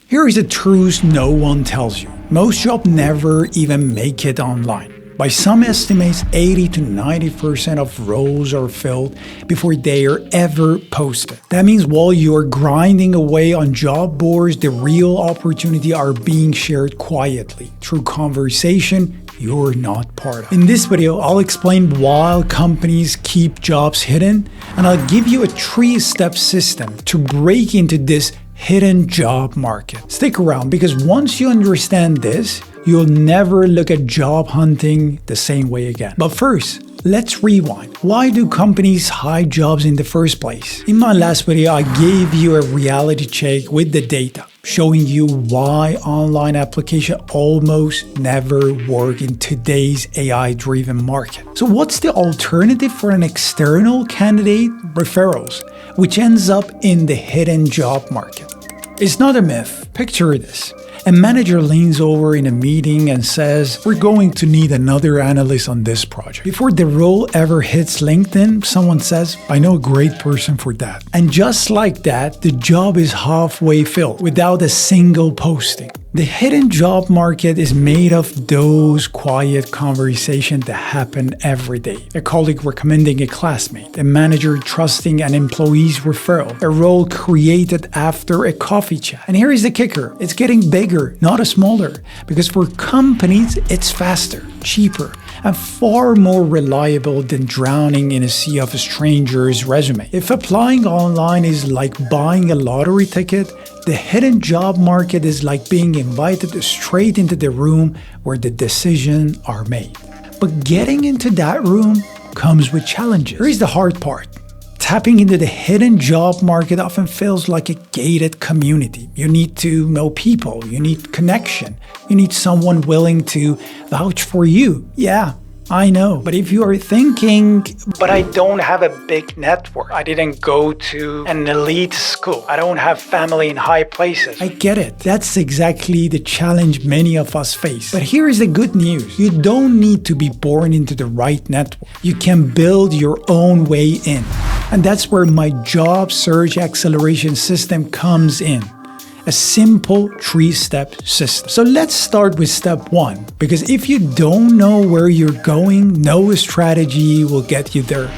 Here is a truth no one tells you. Most jobs never even make it online. By some estimates, 80 to 90% of roles are filled before they are ever posted. That means while you are grinding away on job boards, the real opportunities are being shared quietly through conversation you're not part of. In this video, I'll explain why companies keep jobs hidden, and I'll give you a 3-step system to break into this hidden job market. Stick around, because once you understand this, you'll never look at job hunting the same way again. But first, let's rewind. Why do companies hide jobs in the first place? In my last video, I gave you a reality check with the data, showing you why online applications almost never work in today's AI-driven market. So what's the alternative for an external candidate? Referrals, which ends up in the hidden job market. It's not a myth. Picture this. A manager leans over in a meeting and says, "We're going to need another analyst on this project." Before the role ever hits LinkedIn, someone says, "I know a great person for that." And just like that, the job is halfway filled without a single posting. The hidden job market is made of those quiet conversations that happen every day. A colleague recommending a classmate, a manager trusting an employee's referral, a role created after a coffee chat. And here is the kicker. It's getting bigger, not smaller, because for companies, it's faster, cheaper, and far more reliable than drowning in a sea of a stranger's resume. If applying online is like buying a lottery ticket, the hidden job market is like being invited straight into the room where the decisions are made. But getting into that room comes with challenges. Here's the hard part. Tapping into the hidden job market often feels like a gated community. You need to know people, you need connection, you need someone willing to vouch for you. Yeah, I know. But if you are thinking, "But I don't have a big network. I didn't go to an elite school. I don't have family in high places." I get it. That's exactly the challenge many of us face. But here is the good news. You don't need to be born into the right network. You can build your own way in. And that's where my job search acceleration system comes in. A simple 3-step system. So let's start with step 1, because if you don't know where you're going, no strategy will get you there.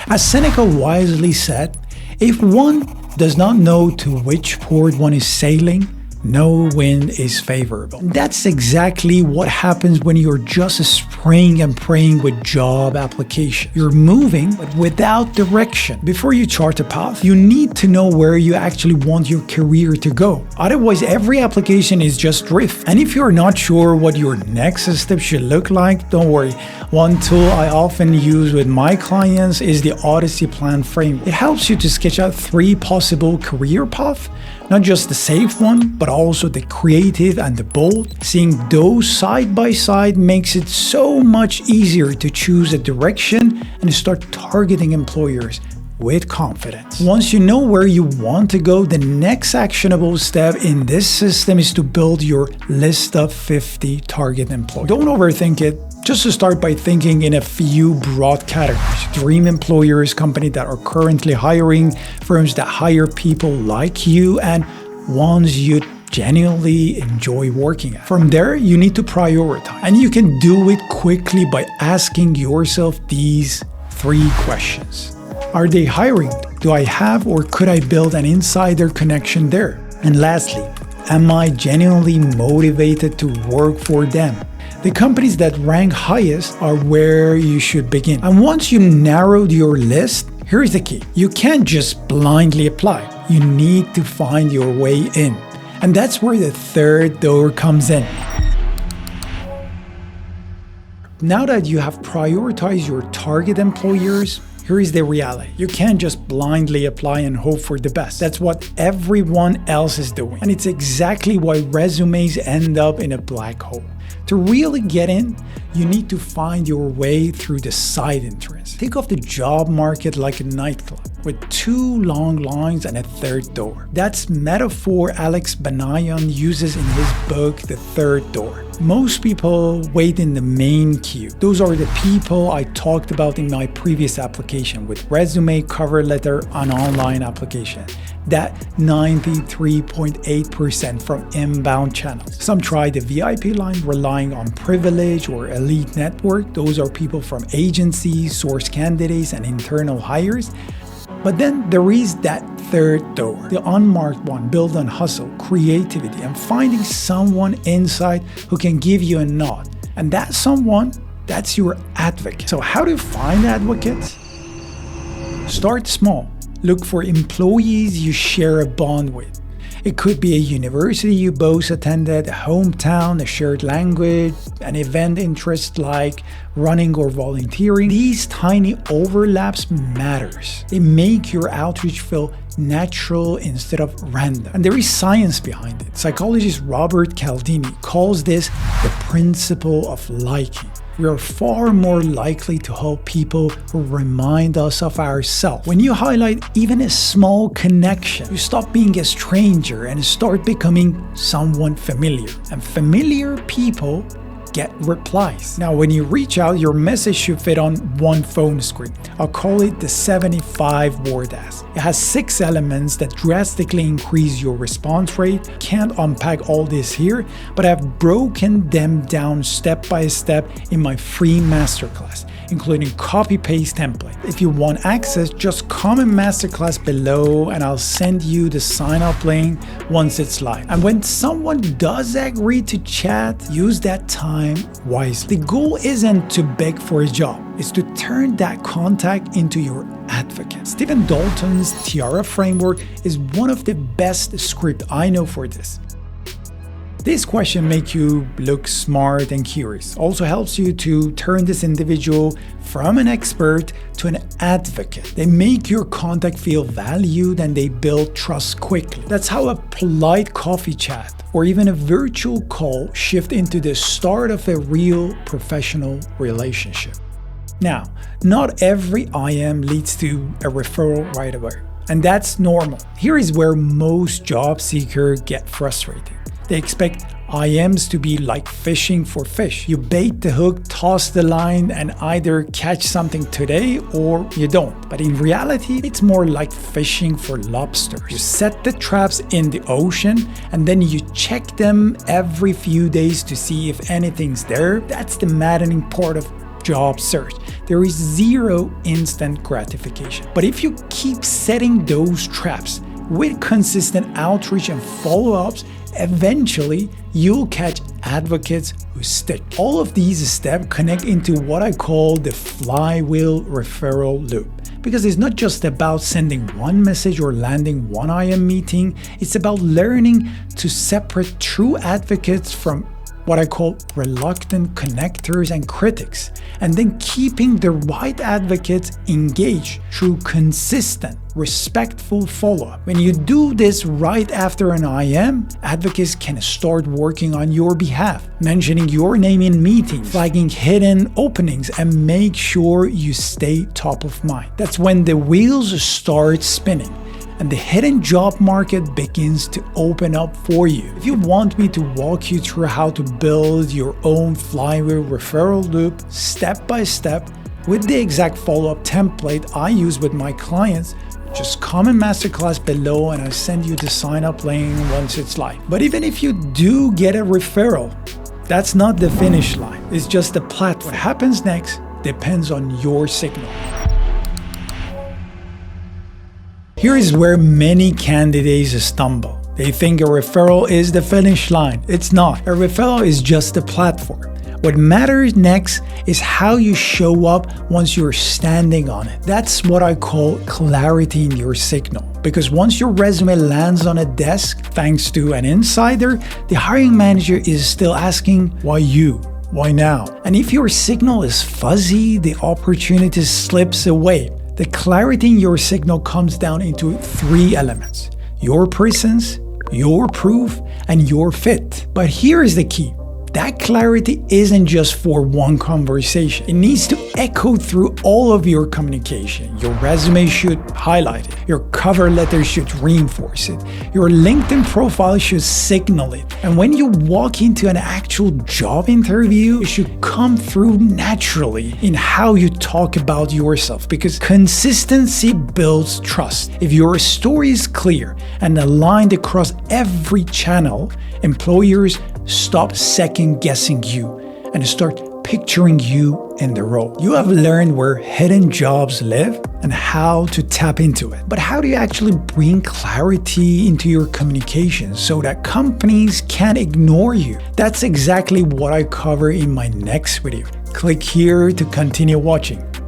As Seneca wisely said, if one does not know to which port one is sailing, no wind is favorable. That's exactly what happens when you're just spraying and praying with job application. You're moving, but without direction. Before you chart a path, you need to know where you actually want your career to go. Otherwise, every application is just drift. And if you're not sure what your next step should look like, don't worry. One tool I often use with my clients is the Odyssey plan framework. It helps you to sketch out 3 possible career paths, not just the safe one, but also the creative and the bold. Seeing those side by side makes it so much easier to choose a direction and start targeting employers with confidence. Once you know where you want to go, the next actionable step in this system is to build your list of 50 target employers. Don't overthink it. Just to start by thinking in a few broad categories. Dream employers, companies that are currently hiring, firms that hire people like you, and ones you genuinely enjoy working at. From there, you need to prioritize. And you can do it quickly by asking yourself these 3 questions. Are they hiring? Do I have or could I build an insider connection there? And lastly, am I genuinely motivated to work for them? The companies that rank highest are where you should begin. And once you narrowed your list, here's the key. You can't just blindly apply. You need to find your way in. And that's where the 3rd door comes in. Now that you have prioritized your target employers, here is the reality. You can't just blindly apply and hope for the best. That's what everyone else is doing. And it's exactly why resumes end up in a black hole. To really get in, you need to find your way through the side entrance. Think of the job market like a nightclub. with 2 long lines and a third door. That's metaphor Alex Banayan uses in his book, The Third Door. Most people wait in the main queue. Those are the people I talked about in my previous application with resume, cover letter, and online application. That 93.8% from inbound channels. Some try the VIP line relying on privilege or elite network. Those are people from agencies, source candidates, and internal hires. But then there is that third door, the unmarked one, built on hustle, creativity, and finding someone inside who can give you a nod. And that someone, that's your advocate. So how to find advocates? Start small. Look for employees you share a bond with. It could be a university you both attended, a hometown, a shared language, an event interest like running or volunteering. These tiny overlaps matters. They make your outreach feel natural instead of random. And there is science behind it. Psychologist Robert Cialdini calls this the principle of liking. We are far more likely to help people who remind us of ourselves. When you highlight even a small connection, you stop being a stranger and start becoming someone familiar. And familiar people get replies. Now, when you reach out, your message should fit on one phone screen. I'll call it the 75-word ask. It has 6 elements that drastically increase your response rate. Can't unpack all this here, but I've broken them down step by step in my free masterclass, including copy-paste template. If you want access, just comment masterclass below and I'll send you the sign-up link once it's live. And when someone does agree to chat, use that time wisely. The goal isn't to beg for a job, it's to turn that contact into your advocate. Stephen Dalton's Tiara framework is one of the best scripts I know for this. This question makes you look smart and curious. Also helps you to turn this individual from an expert to an advocate. They make your contact feel valued and they build trust quickly. That's how a polite coffee chat or even a virtual call shift into the start of a real professional relationship. Now, not every IM leads to a referral right away, and that's normal. Here is where most job seekers get frustrated. They expect IMs to be like fishing for fish. You bait the hook, toss the line, and either catch something today or you don't. But in reality, it's more like fishing for lobsters. You set the traps in the ocean and then you check them every few days to see if anything's there. That's the maddening part of job search. There is zero instant gratification. But if you keep setting those traps with consistent outreach and follow-ups, eventually you'll catch advocates who stick. All of these steps connect into what I call the flywheel referral loop. Because it's not just about sending one message or landing one IM meeting, it's about learning to separate true advocates from what I call reluctant connectors and critics, and then keeping the right advocates engaged through consistent, respectful follow-up. When you do this right after an IM, advocates can start working on your behalf, mentioning your name in meetings, flagging hidden openings, and make sure you stay top of mind. That's when the wheels start spinning and the hidden job market begins to open up for you. If you want me to walk you through how to build your own flywheel referral loop step by step with the exact follow-up template I use with my clients, just comment masterclass below and I'll send you the sign-up link once it's live. But even if you do get a referral, that's not the finish line. It's just the platform. What happens next depends on your signal. Here is where many candidates stumble. They think a referral is the finish line. It's not. A referral is just a platform. What matters next is how you show up once you're standing on it. That's what I call clarity in your signal. Because once your resume lands on a desk, thanks to an insider, the hiring manager is still asking, why you? Why now? And if your signal is fuzzy, the opportunity slips away. The clarity in your signal comes down into 3 elements: your presence, your proof, and your fit. But here is the key. that clarity isn't just for one conversation. It needs to echo through all of your communication. Your resume should highlight it. Your cover letter should reinforce it. Your LinkedIn profile should signal it. And when you walk into an actual job interview, it should come through naturally in how you talk about yourself, because consistency builds trust. If your story is clear and aligned across every channel, employers stop second guessing you and start picturing you in the role. You have learned where hidden jobs live and how to tap into it. But how do you actually bring clarity into your communication so that companies can't ignore you? That's exactly what I cover in my next video. Click here to continue watching.